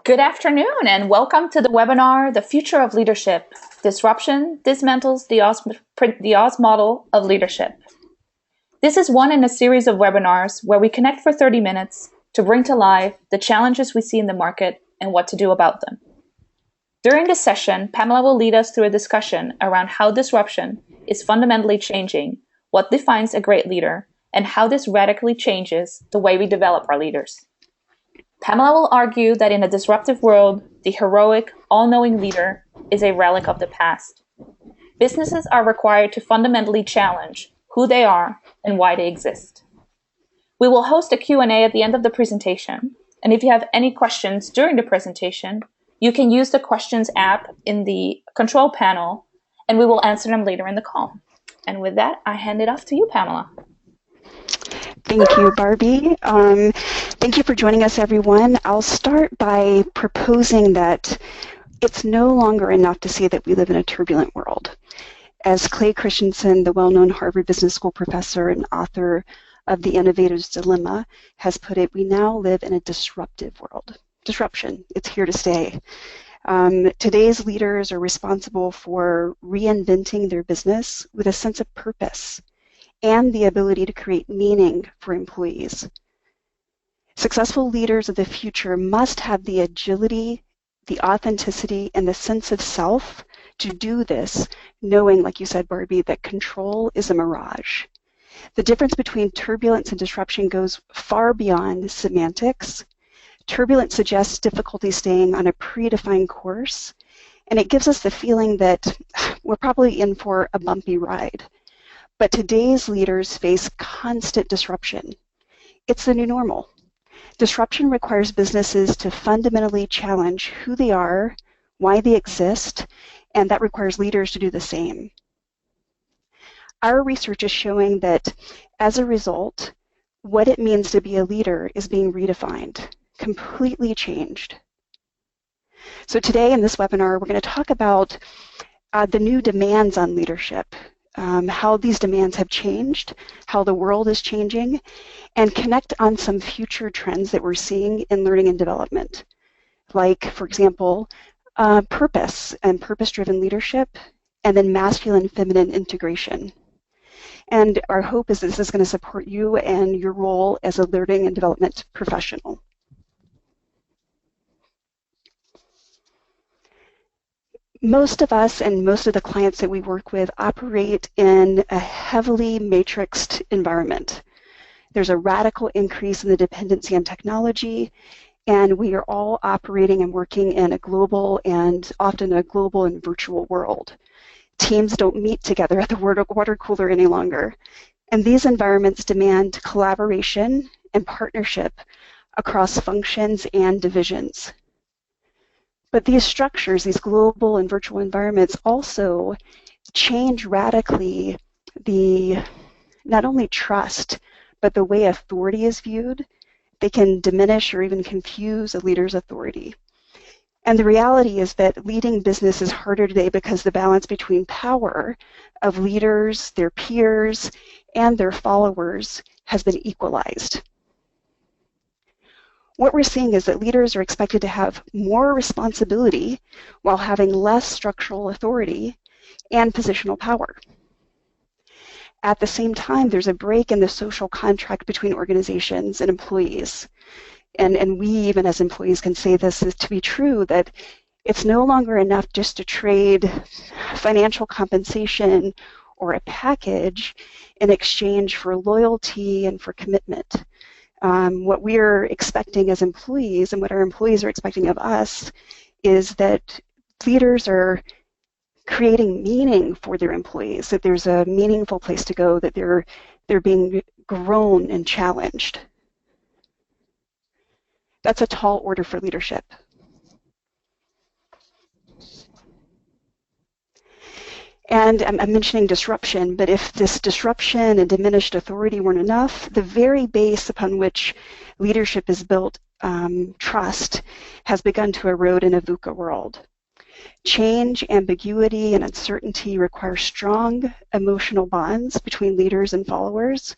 Good afternoon and welcome to the webinar, The Future of Leadership, Disruption Dismantles the Oz Model of Leadership. This is one in a series of webinars where we connect for 30 minutes to bring to life the challenges we see in the market and what to do about them. During this session, Pamela will lead us through a discussion around how disruption is fundamentally changing what defines a great leader and how this radically changes the way we develop our leaders. Pamela will argue that in a disruptive world, the heroic, all-knowing leader is a relic of the past. Businesses are required to fundamentally challenge who they are and why they exist. We will host a Q&A at the end of the presentation, and if you have any questions during the presentation, you can use the Questions app in the control panel, and we will answer them later in the call. And with that, I hand it off to you, Pamela. Thank you, Barbie. Thank you for joining us, everyone. I'll start by proposing that it's no longer enough to say that we live in a turbulent world. As Clay Christensen, the well-known Harvard Business School professor and author of The Innovator's Dilemma, has put it, we now live in a disruptive world. Disruption, it's here to stay. Today's leaders are responsible for reinventing their business with a sense of purpose and the ability to create meaning for employees. Successful leaders of the future must have the agility, the authenticity, and the sense of self to do this, knowing, like you said, Barbie, that control is a mirage. The difference between turbulence and disruption goes far beyond semantics. Turbulence suggests difficulty staying on a predefined course, and it gives us the feeling that we're probably in for a bumpy ride. But today's leaders face constant disruption. It's the new normal. Disruption requires businesses to fundamentally challenge who they are, why they exist, and that requires leaders to do the same. Our research is showing that as a result, what it means to be a leader is being redefined, completely changed. So today in this webinar, we're going to talk about the new demands on leadership, how these demands have changed, how the world is changing, and connect on some future trends that we're seeing in learning and development. Like, for example, purpose and purpose-driven leadership, and then masculine-feminine integration. And our hope is that this is going to support you and your role as a learning and development professional. Most of us and most of the clients that we work with operate in a heavily matrixed environment. There's a radical increase in the dependency on technology, and we are all operating and working in a global and often a global and virtual world. Teams don't meet together at the water cooler any longer, and these environments demand collaboration and partnership across functions and divisions. But these structures, these global and virtual environments, also change radically not only trust, but the way authority is viewed. They can diminish or even confuse a leader's authority. And the reality is that leading business is harder today because the balance between power of leaders, their peers, and their followers has been equalized. What we're seeing is that leaders are expected to have more responsibility while having less structural authority and positional power. At the same time, there's a break in the social contract between organizations and employees. And we, even as employees, can say this is to be true, that it's no longer enough just to trade financial compensation or a package in exchange for loyalty and for commitment. What we're expecting as employees and what our employees are expecting of us is that leaders are creating meaning for their employees, that there's a meaningful place to go, that they're being grown and challenged. That's a tall order for leadership. And I'm mentioning disruption, but if this disruption and diminished authority weren't enough, the very base upon which leadership is built, trust, has begun to erode in a VUCA world. Change, ambiguity, and uncertainty require strong emotional bonds between leaders and followers,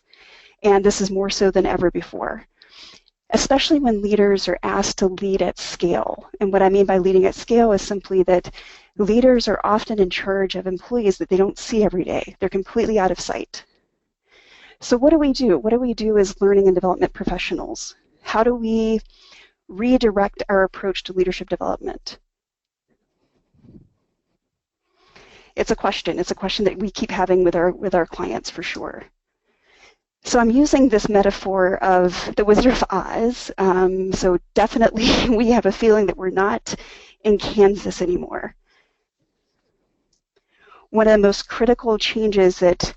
and this is more so than ever before. especially when leaders are asked to lead at scale. And what I mean by leading at scale is simply that leaders are often in charge of employees that they don't see every day. They're completely out of sight. So what do we do? What do we do as learning and development professionals? How do we redirect our approach to leadership development? It's a question. It's a question that we keep having with our clients for sure. So I'm using this metaphor of the Wizard of Oz. So definitely we have a feeling that we're not in Kansas anymore. One of the most critical changes that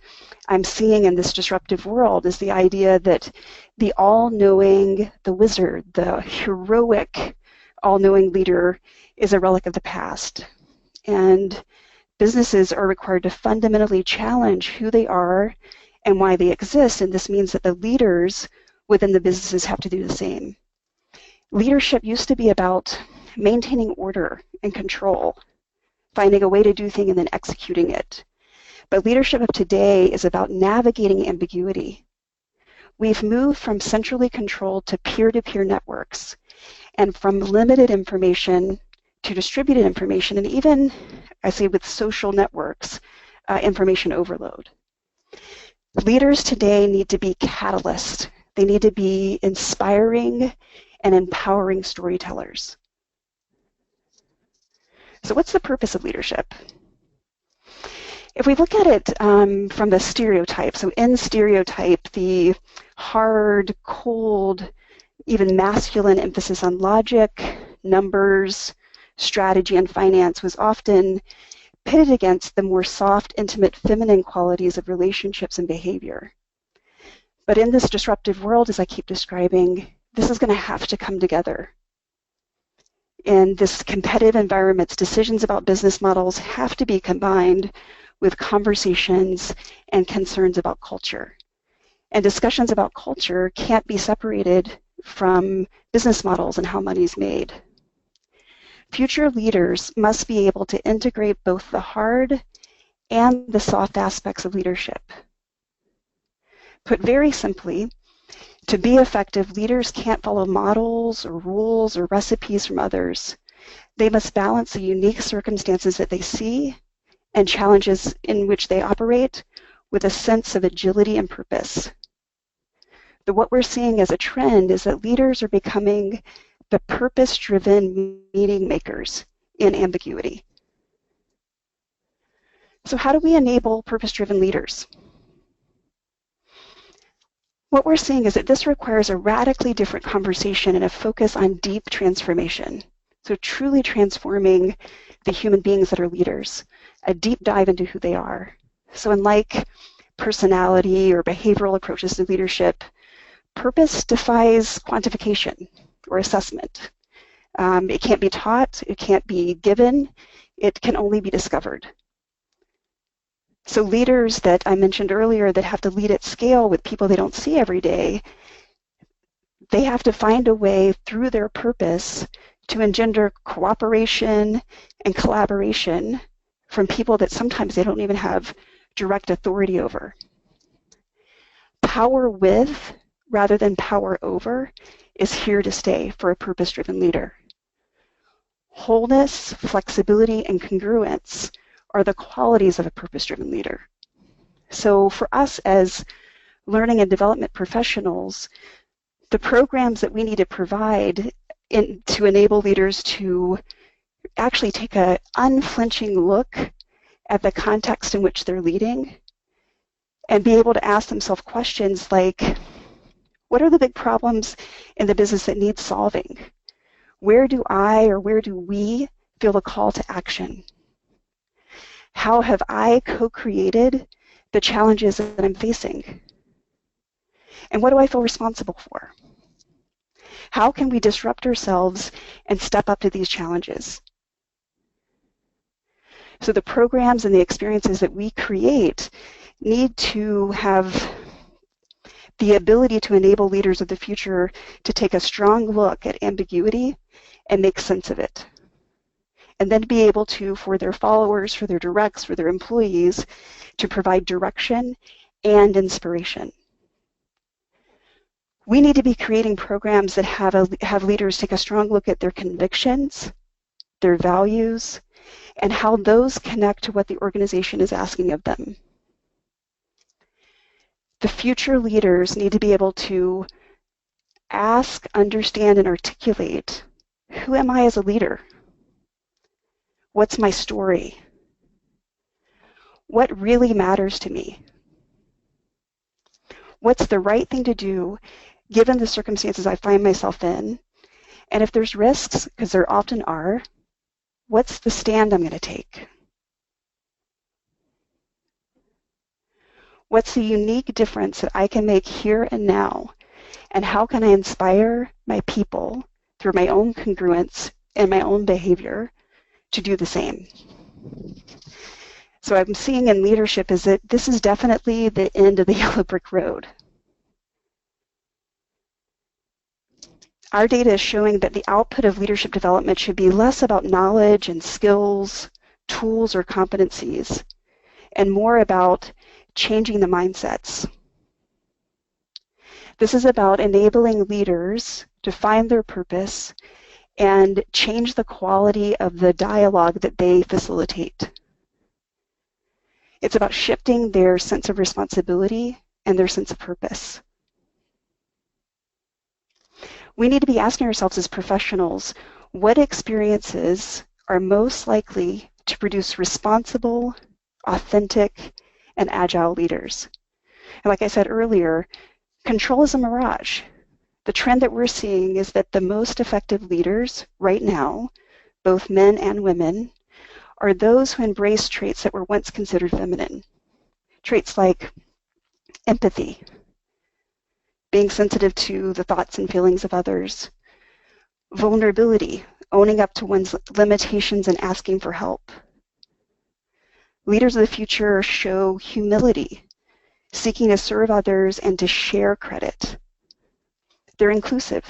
I'm seeing in this disruptive world is the idea that the all-knowing, the wizard, the heroic all-knowing leader is a relic of the past. And businesses are required to fundamentally challenge who they are and why they exist, and this means that the leaders within the businesses have to do the same. Leadership used to be about maintaining order and control, finding a way to do things and then executing it. But leadership of today is about navigating ambiguity. We've moved from centrally controlled to peer-to-peer networks, and from limited information to distributed information, and even, I say with social networks, information overload. Leaders today need to be catalysts. They need to be inspiring and empowering storytellers. So what's the purpose of leadership? If we look at it from the stereotype, so in stereotype, the hard, cold, even masculine emphasis on logic, numbers, strategy, and finance was often pitted against the more soft, intimate, feminine qualities of relationships and behavior. But in this disruptive world, as I keep describing, this is going to have to come together. In this competitive environment, decisions about business models have to be combined with conversations and concerns about culture. And discussions about culture can't be separated from business models and how money's made. Future leaders must be able to integrate both the hard and the soft aspects of leadership. Put very simply, to be effective, leaders can't follow models or rules or recipes from others. They must balance the unique circumstances that they see and challenges in which they operate with a sense of agility and purpose. But what we're seeing as a trend is that leaders are becoming the purpose-driven meaning makers in ambiguity. So how do we enable purpose-driven leaders? What we're seeing is that this requires a radically different conversation and a focus on deep transformation. So truly transforming the human beings that are leaders, a deep dive into who they are. So unlike personality or behavioral approaches to leadership, purpose defies quantification or assessment. It can't be taught, it can't be given, it can only be discovered. So leaders that I mentioned earlier that have to lead at scale with people they don't see every day, they have to find a way through their purpose to engender cooperation and collaboration from people that sometimes they don't even have direct authority over. Power with, rather than power over, is here to stay for a purpose-driven leader. Wholeness, flexibility, and congruence are the qualities of a purpose-driven leader. So for us as learning and development professionals, the programs that we need to provide to enable leaders to actually take an unflinching look at the context in which they're leading and be able to ask themselves questions like, what are the big problems in the business that need solving? Where do I or where do we feel the call to action? How have I co-created the challenges that I'm facing? And what do I feel responsible for? How can we disrupt ourselves and step up to these challenges? So the programs and the experiences that we create need to have the ability to enable leaders of the future to take a strong look at ambiguity and make sense of it. And then be able to, for their followers, for their directs, for their employees, to provide direction and inspiration. We need to be creating programs that have leaders take a strong look at their convictions, their values, and how those connect to what the organization is asking of them. The future leaders need to be able to ask, understand, and articulate, who am I as a leader? What's my story? What really matters to me? What's the right thing to do given the circumstances I find myself in? And if there's risks, because there often are, what's the stand I'm going to take? What's the unique difference that I can make here and now? And how can I inspire my people through my own congruence and my own behavior to do the same? So I'm seeing in leadership is that this is definitely the end of the yellow brick road. Our data is showing that the output of leadership development should be less about knowledge and skills, tools, or competencies, and more about changing the mindsets. This is about enabling leaders to find their purpose and change the quality of the dialogue that they facilitate. It's about shifting their sense of responsibility and their sense of purpose. We need to be asking ourselves as professionals, what experiences are most likely to produce responsible, authentic, and agile leaders? And like I said earlier, control is a mirage. The trend that we're seeing is that the most effective leaders right now, both men and women, are those who embrace traits that were once considered feminine. Traits like empathy, being sensitive to the thoughts and feelings of others, vulnerability, owning up to one's limitations and asking for help. Leaders of the future show humility, seeking to serve others and to share credit. They're inclusive.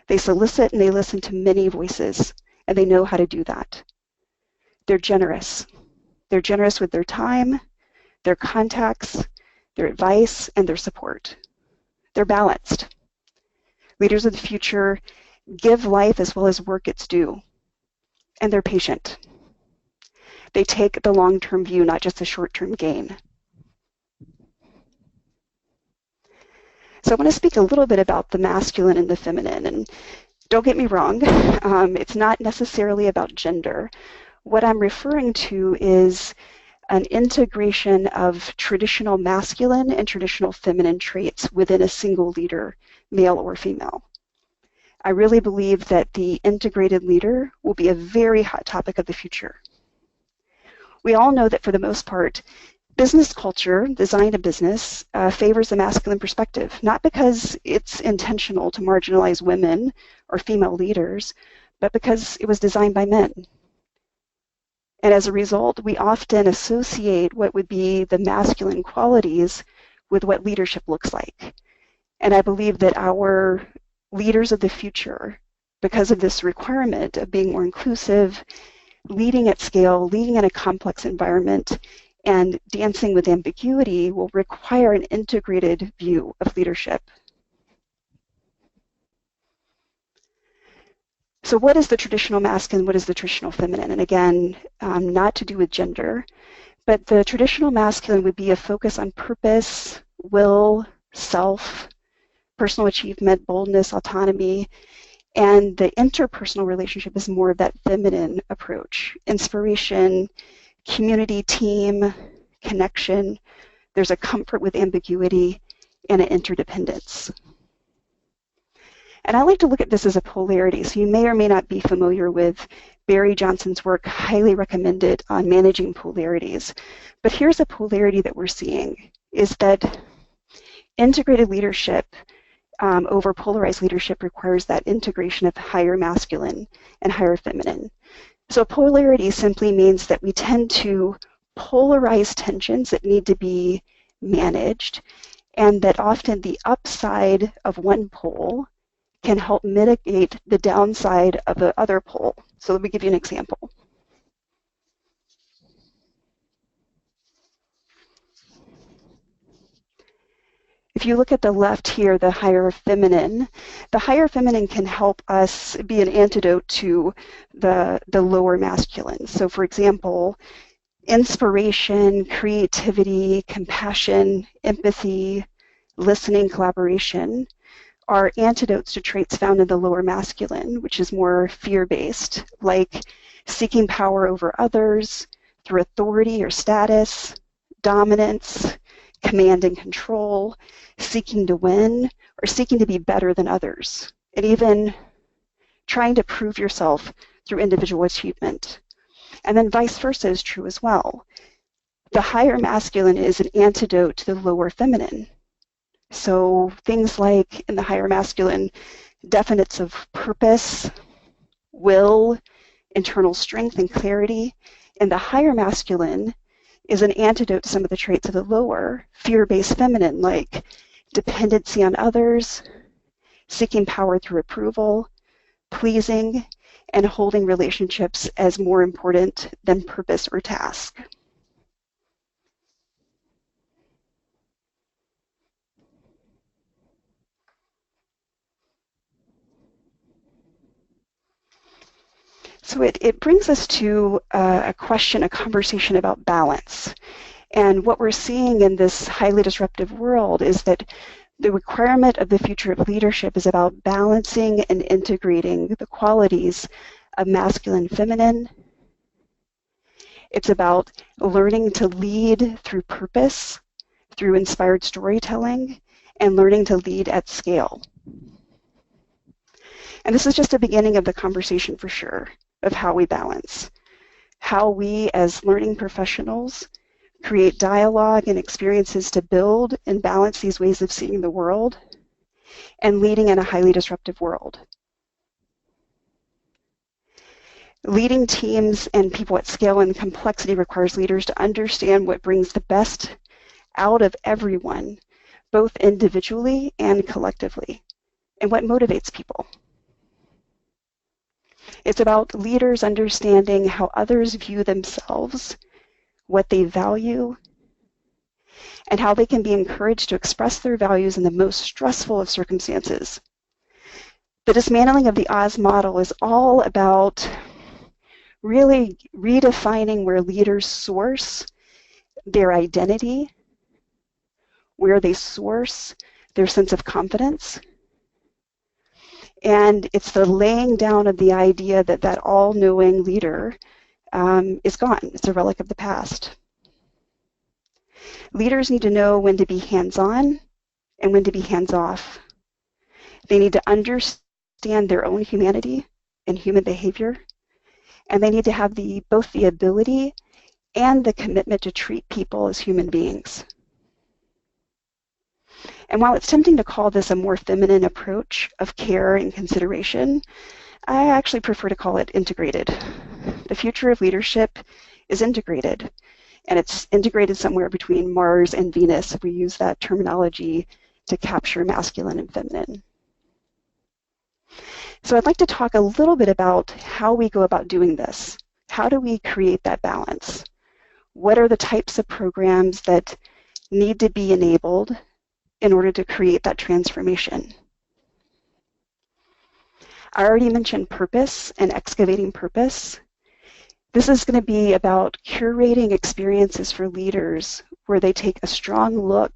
They solicit and they listen to many voices, and they know how to do that. They're generous. They're generous with their time, their contacts, their advice, and their support. They're balanced. Leaders of the future give life as well as work its due, and they're patient. They take the long-term view, not just the short-term gain. So I want to speak a little bit about the masculine and the feminine, and don't get me wrong, it's not necessarily about gender. What I'm referring to is an integration of traditional masculine and traditional feminine traits within a single leader, male or female. I really believe that the integrated leader will be a very hot topic of the future. We all know that for the most part, business culture, design of business, favors the masculine perspective, not because it's intentional to marginalize women or female leaders, but because it was designed by men. And as a result, we often associate what would be the masculine qualities with what leadership looks like. And I believe that our leaders of the future, because of this requirement of being more inclusive, leading at scale, leading in a complex environment, and dancing with ambiguity, will require an integrated view of leadership. So what is the traditional masculine? What is the traditional feminine? And again, not to do with gender, but the traditional masculine would be a focus on purpose, will, self, personal achievement, boldness, autonomy, and the interpersonal relationship is more of that feminine approach. Inspiration, community, team, connection. There's a comfort with ambiguity and an interdependence. And I like to look at this as a polarity. So you may or may not be familiar with Barry Johnson's work, highly recommended on managing polarities. But here's a polarity that we're seeing, is that integrated leadership over polarized leadership requires that integration of higher masculine and higher feminine. So polarity simply means that we tend to polarize tensions that need to be managed, and that often the upside of one pole can help mitigate the downside of the other pole. So let me give you an example. if you look at the left here, the higher feminine can help us be an antidote to the lower masculine. So for example, inspiration, creativity, compassion, empathy, listening, collaboration are antidotes to traits found in the lower masculine, which is more fear-based, like seeking power over others through authority or status, dominance, command and control, seeking to win, or seeking to be better than others, and even trying to prove yourself through individual achievement. And then vice versa is true as well. The higher masculine is an antidote to the lower feminine. So things like in the higher masculine, definites of purpose, will, internal strength and clarity. In the higher masculine is an antidote to some of the traits of the lower, fear-based feminine, like dependency on others, seeking power through approval, pleasing, and holding relationships as more important than purpose or task. So it brings us to a conversation about balance. And what we're seeing in this highly disruptive world is that the requirement of the future of leadership is about balancing and integrating the qualities of masculine and feminine. It's about learning to lead through purpose, through inspired storytelling, and learning to lead at scale. And this is just the beginning of the conversation for sure, of how we balance, how we as learning professionals create dialogue and experiences to build and balance these ways of seeing the world and leading in a highly disruptive world. Leading teams and people at scale and complexity requires leaders to understand what brings the best out of everyone, both individually and collectively, and what motivates people. It's about leaders understanding how others view themselves, what they value, and how they can be encouraged to express their values in the most stressful of circumstances. The dismantling of the Oz model is all about really redefining where leaders source their identity, where they source their sense of confidence. And it's the laying down of the idea that that all-knowing leader is gone. It's a relic of the past. Leaders need to know when to be hands-on and when to be hands-off. They need to understand their own humanity and human behavior, and they need to have both the ability and the commitment to treat people as human beings. And while it's tempting to call this a more feminine approach of care and consideration, I actually prefer to call it integrated. The future of leadership is integrated, and it's integrated somewhere between Mars and Venus, if we use that terminology to capture masculine and feminine. So I'd like to talk a little bit about how we go about doing this. How do we create that balance? What are the types of programs that need to be enabled in order to create that transformation? I already mentioned purpose and excavating purpose. This is going to be about curating experiences for leaders where they take a strong look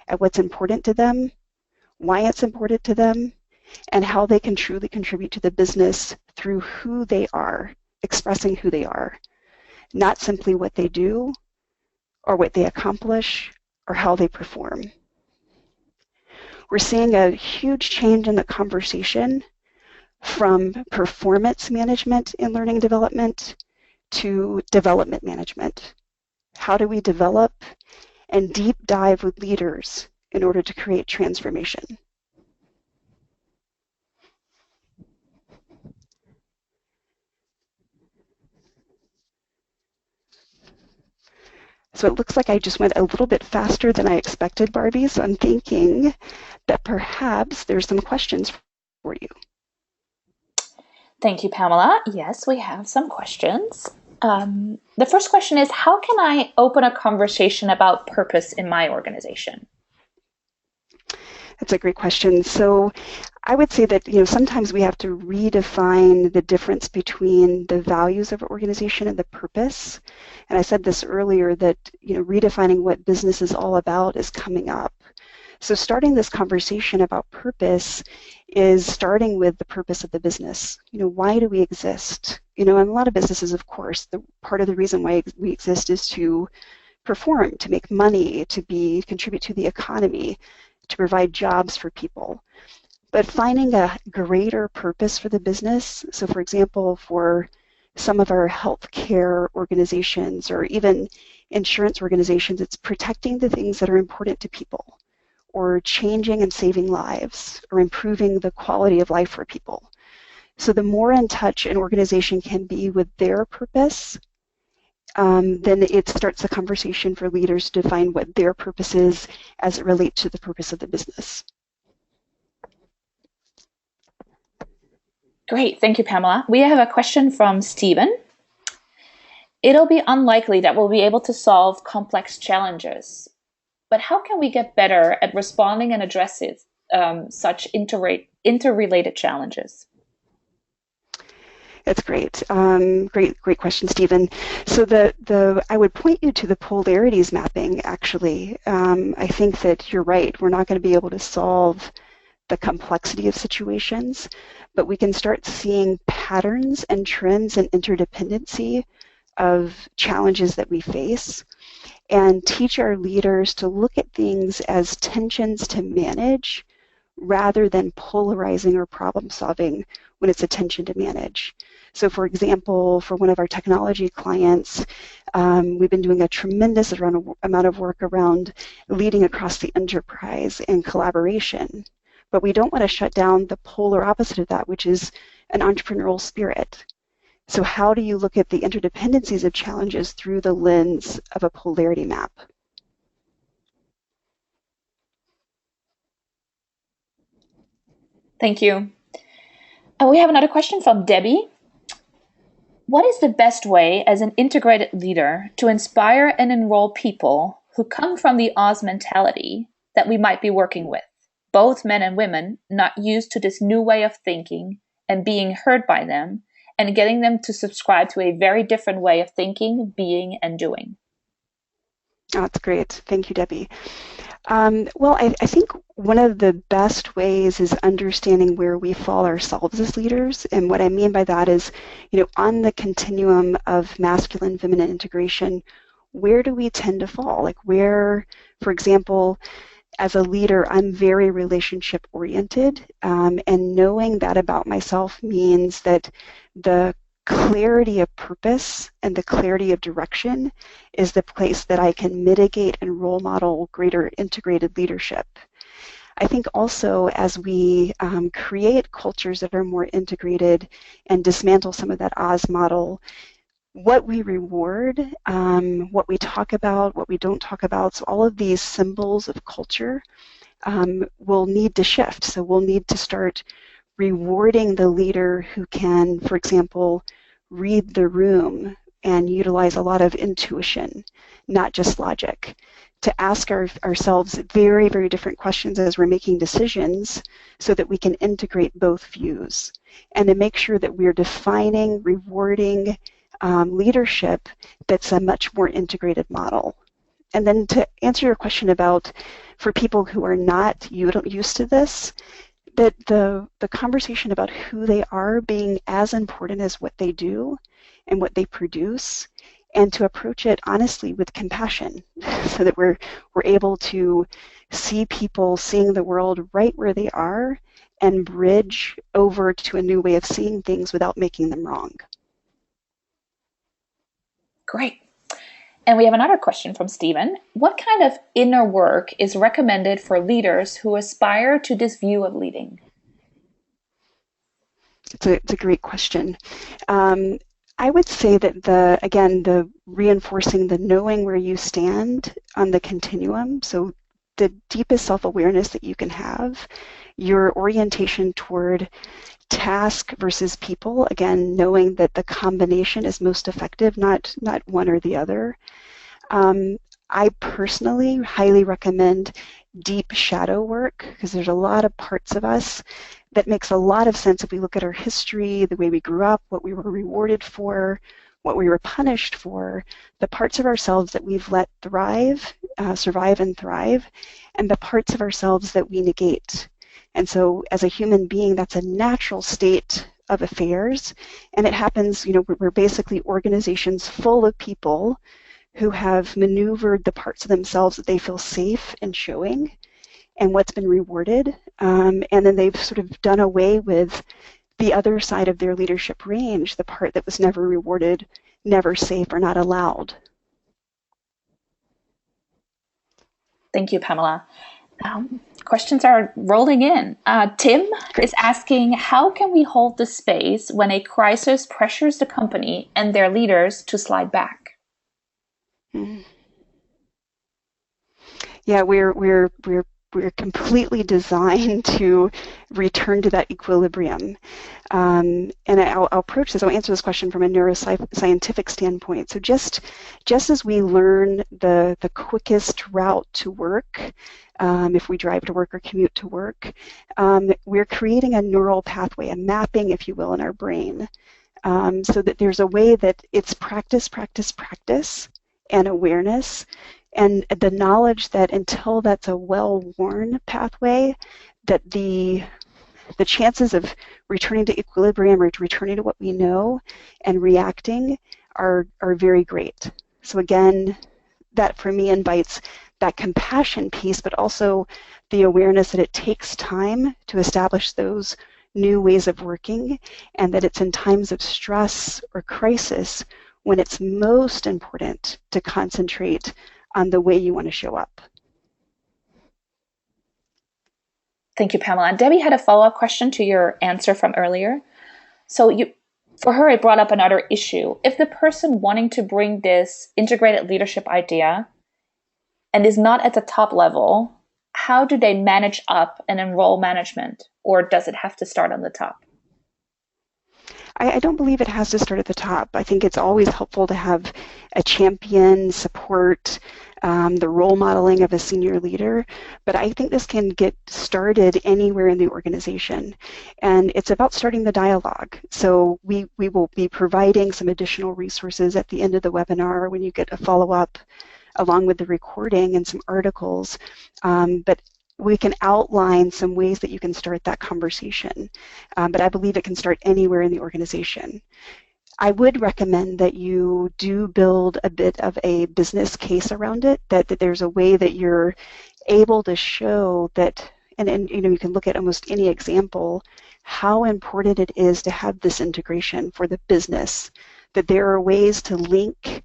at what's important to them, why it's important to them, and how they can truly contribute to the business through who they are, expressing who they are, not simply what they do or what they accomplish or how they perform. We're seeing a huge change in the conversation from performance management in learning and development to development management. How do we develop and deep dive with leaders in order to create transformation? So it looks like I just went a little bit faster than I expected, Barbie, so I'm thinking that perhaps there's some questions for you. Thank you, Pamela. Yes, we have some questions. The first question is, how can I open a conversation about purpose in my organization? That's a great question. So I would say that, sometimes we have to redefine the difference between the values of an organization and the purpose. And I said this earlier that, redefining what business is all about is coming up. So starting this conversation about purpose is starting with the purpose of the business. Why do we exist? And a lot of businesses, of course, part of the reason why we exist is to perform, to make money, to contribute to the economy, to provide jobs for people. But finding a greater purpose for the business, so for example, for some of our healthcare organizations or even insurance organizations, it's protecting the things that are important to people, or changing and saving lives, or improving the quality of life for people. So the more in touch an organization can be with their purpose, then it starts the conversation for leaders to define what their purpose is as it relates to the purpose of the business. Great, thank you, Pamela. We have a question from Stephen. It'll be unlikely that we'll be able to solve complex challenges, but how can we get better at responding and addressing such interrelated challenges? That's great. Great question, Stephen. So I would point you to the polarities mapping, actually. I think that you're right. We're not going to be able to solve the complexity of situations, but we can start seeing patterns and trends and interdependency of challenges that we face, and teach our leaders to look at things as tensions to manage rather than polarizing or problem solving when it's a tension to manage. So for example, for one of our technology clients, we've been doing a tremendous amount of work around leading across the enterprise and collaboration. But we don't want to shut down the polar opposite of that, which is an entrepreneurial spirit. So how do you look at the interdependencies of challenges through the lens of a polarity map? Thank you. We have another question from Debbie. What is the best way as an integrated leader to inspire and enroll people who come from the Oz mentality that we might be working with, both men and women, not used to this new way of thinking and being heard by them, and getting them to subscribe to a very different way of thinking, being, and doing? Oh, that's great. Thank you, Debbie. Well, I think one of the best ways is understanding where we fall ourselves as leaders. And what I mean by that is, on the continuum of masculine, feminine integration, where do we tend to fall? Like where, for example, as a leader, I'm very relationship oriented. And knowing that about myself means that the clarity of purpose and the clarity of direction is the place that I can mitigate and role model greater integrated leadership. I think also as we create cultures that are more integrated and dismantle some of that Oz model, what we reward, what we talk about, what we don't talk about, so all of these symbols of culture will need to shift. So we'll need to start rewarding the leader who can, for example, read the room and utilize a lot of intuition, not just logic, to ask ourselves very, very different questions as we're making decisions so that we can integrate both views, and to make sure that we're defining, rewarding leadership that's a much more integrated model. And then to answer your question about, for people who are not used to this, that the conversation about who they are being as important as what they do and what they produce, and to approach it honestly with compassion so that we're able to see people seeing the world right where they are and bridge over to a new way of seeing things without making them wrong. Great. And we have another question from Stephen. What kind of inner work is recommended for leaders who aspire to this view of leading? It's a great question. I would say that the reinforcing the knowing where you stand on the continuum, so the deepest self-awareness that you can have, your orientation toward task versus people, again, knowing that the combination is most effective, not one or the other. I personally highly recommend deep shadow work, because there's a lot of parts of us that makes a lot of sense if we look at our history, the way we grew up, what we were rewarded for, what we were punished for, the parts of ourselves that we've let thrive, survive and thrive, and the parts of ourselves that we negate. And so as a human being, that's a natural state of affairs. And it happens, we're basically organizations full of people who have maneuvered the parts of themselves that they feel safe in showing and what's been rewarded. And then they've sort of done away with the other side of their leadership range, the part that was never rewarded, never safe, or not allowed. Thank you, Pamela. Questions are rolling in. Tim is asking, how can we hold the space when a crisis pressures the company and their leaders to slide back? Yeah, we're completely designed to return to that equilibrium. And I'll approach this, I'll answer this question from a neuroscientific standpoint. So just as we learn the quickest route to work, if we drive to work or commute to work, we're creating a neural pathway, a mapping, if you will, in our brain, so that there's a way that it's practice, practice, practice, and awareness, and the knowledge that until that's a well-worn pathway, that the chances of returning to equilibrium or returning to what we know and reacting are very great. So again, that for me invites that compassion piece, but also the awareness that it takes time to establish those new ways of working, and that it's in times of stress or crisis when it's most important to concentrate on the way you want to show up. Thank you, Pamela. And Debbie had a follow-up question to your answer from earlier. So for her, it brought up another issue. If the person wanting to bring this integrated leadership idea and is not at the top level, how do they manage up and enroll management? Or does it have to start on the top? I don't believe it has to start at the top. I think it's always helpful to have a champion, support, the role modeling of a senior leader, but I think this can get started anywhere in the organization. And it's about starting the dialogue. So we will be providing some additional resources at the end of the webinar when you get a follow-up along with the recording and some articles. But we can outline some ways that you can start that conversation. But I believe it can start anywhere in the organization. I would recommend that you do build a bit of a business case around it, that there's a way that you're able to show that, and you can look at almost any example, how important it is to have this integration for the business, that there are ways to link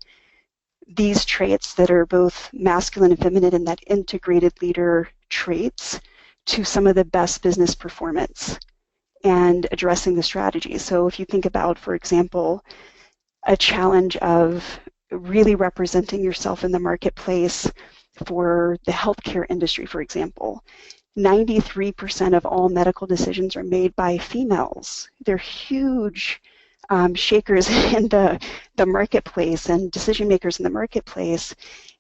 these traits that are both masculine and feminine and that integrated leader traits to some of the best business performance and addressing the strategy. So if you think about, for example, a challenge of really representing yourself in the marketplace for the healthcare industry, for example, 93% of all medical decisions are made by females. They're huge shakers in the marketplace and decision makers in the marketplace,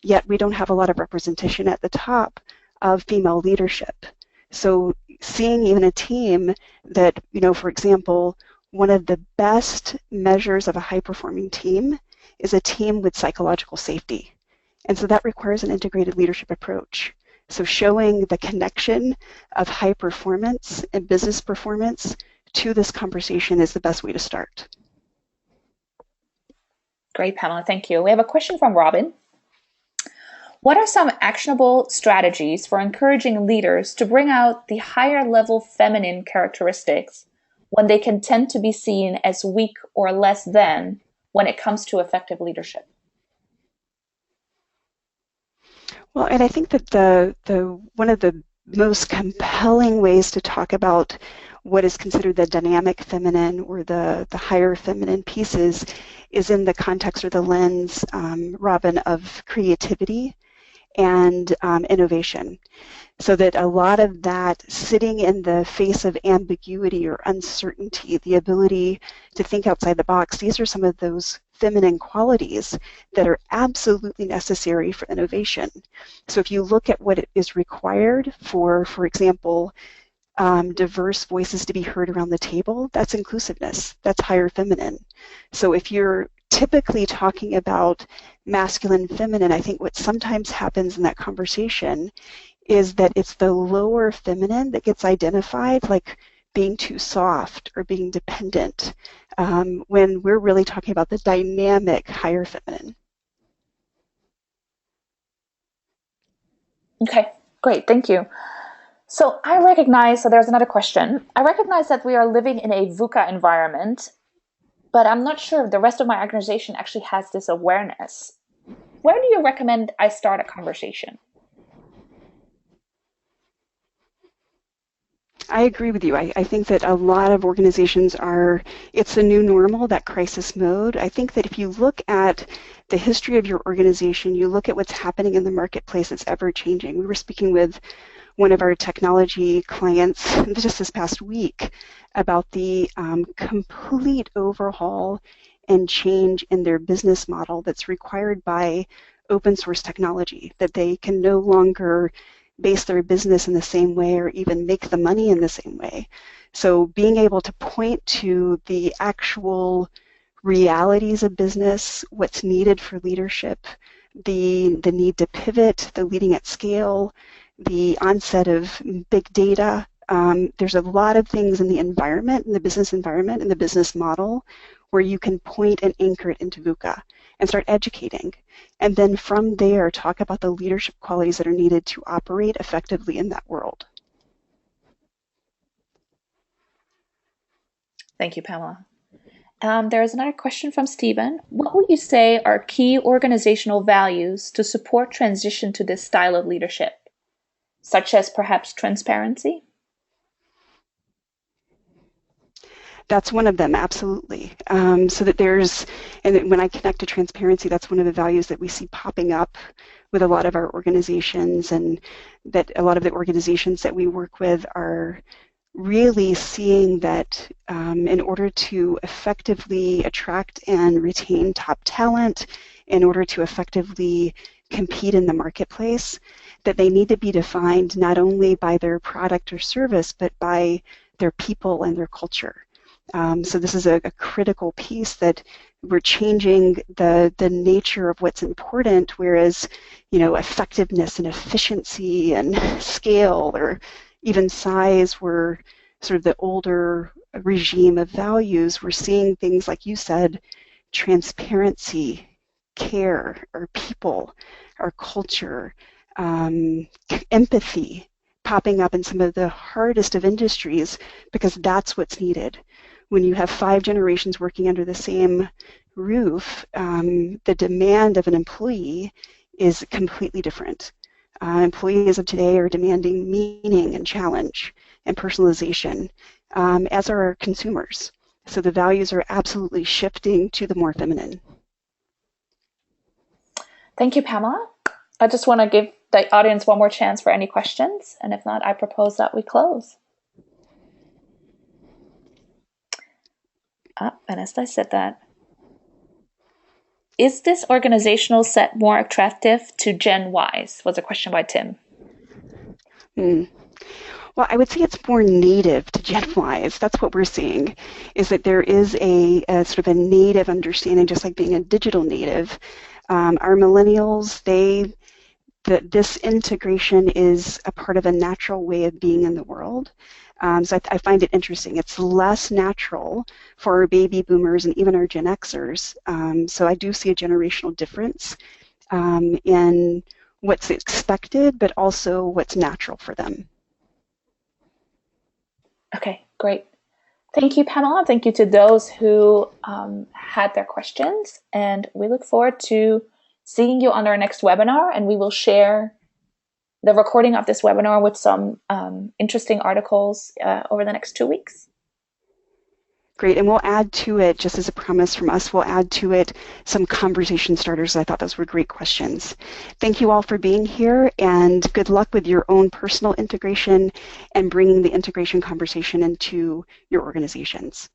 yet we don't have a lot of representation at the top of female leadership. So seeing even a team that, for example, one of the best measures of a high-performing team is a team with psychological safety. And so that requires an integrated leadership approach. So showing the connection of high performance and business performance to this conversation is the best way to start. Great, Pamela. Thank you. We have a question from Robin. What are some actionable strategies for encouraging leaders to bring out the higher level feminine characteristics when they can tend to be seen as weak or less than when it comes to effective leadership? Well, and I think that the one of the most compelling ways to talk about what is considered the dynamic feminine or the higher feminine pieces is in the context or the lens, Robin, of creativity and innovation. So that a lot of that sitting in the face of ambiguity or uncertainty, the ability to think outside the box, these are some of those feminine qualities that are absolutely necessary for innovation. So if you look at what is required for example, diverse voices to be heard around the table, that's inclusiveness, that's higher feminine. So if you're typically talking about masculine, feminine, I think what sometimes happens in that conversation is that it's the lower feminine that gets identified, like being too soft or being dependent, when we're really talking about the dynamic higher feminine. Okay, great, thank you. So I recognize, so there's another question. I recognize that we are living in a VUCA environment, but I'm not sure if the rest of my organization actually has this awareness. Where do you recommend I start a conversation? I agree with you. I think that a lot of organizations it's the new normal, that crisis mode. I think that if you look at the history of your organization, you look at what's happening in the marketplace, it's ever changing. We were speaking with one of our technology clients just this past week about the complete overhaul and change in their business model that's required by open source technology, that they can no longer base their business in the same way or even make the money in the same way. So being able to point to the actual realities of business, what's needed for leadership, the need to pivot, the leading at scale, the onset of big data. There's a lot of things in the environment, in the business environment, in the business model, where you can point and anchor it into VUCA and start educating. And then from there, talk about the leadership qualities that are needed to operate effectively in that world. Thank you, Pamela. There is another question from Stephen. What would you say are key organizational values to support transition to this style of leadership, such as perhaps transparency? That's one of them, absolutely. So that and when I connect to transparency, that's one of the values that we see popping up with a lot of our organizations, and that a lot of the organizations that we work with are really seeing that in order to effectively attract and retain top talent, in order to effectively compete in the marketplace, that they need to be defined not only by their product or service, but by their people and their culture. So this is a critical piece, that we're changing the nature of what's important, whereas, effectiveness and efficiency and scale or even size were sort of the older regime of values. We're seeing things, like you said, transparency, care, our people, our culture, empathy, popping up in some of the hardest of industries, because that's what's needed. When you have 5 generations working under the same roof, the demand of an employee is completely different. Employees of today are demanding meaning and challenge and personalization, as are our consumers. So the values are absolutely shifting to the more feminine. Thank you, Pamela. I just want to give the audience one more chance for any questions, and if not, I propose that we close. And as I said that, is this organizational set more attractive to Gen Ys? Was a question by Tim. Well, I would say it's more native to Gen Ys. That's what we're seeing, is that there is a sort of a native understanding, just like being a digital native. Our millennials, this integration is a part of a natural way of being in the world. So I find it interesting. It's less natural for our baby boomers and even our Gen Xers. So I do see a generational difference in what's expected, but also what's natural for them. Okay, great. Thank you, Pamela. Thank you to those who had their questions. And we look forward to seeing you on our next webinar, and we will share the recording of this webinar with some interesting articles over the next 2 weeks. Great, and we'll add to it, just as a promise from us, we'll add to it some conversation starters. I thought those were great questions. Thank you all for being here, and good luck with your own personal integration and bringing the integration conversation into your organizations.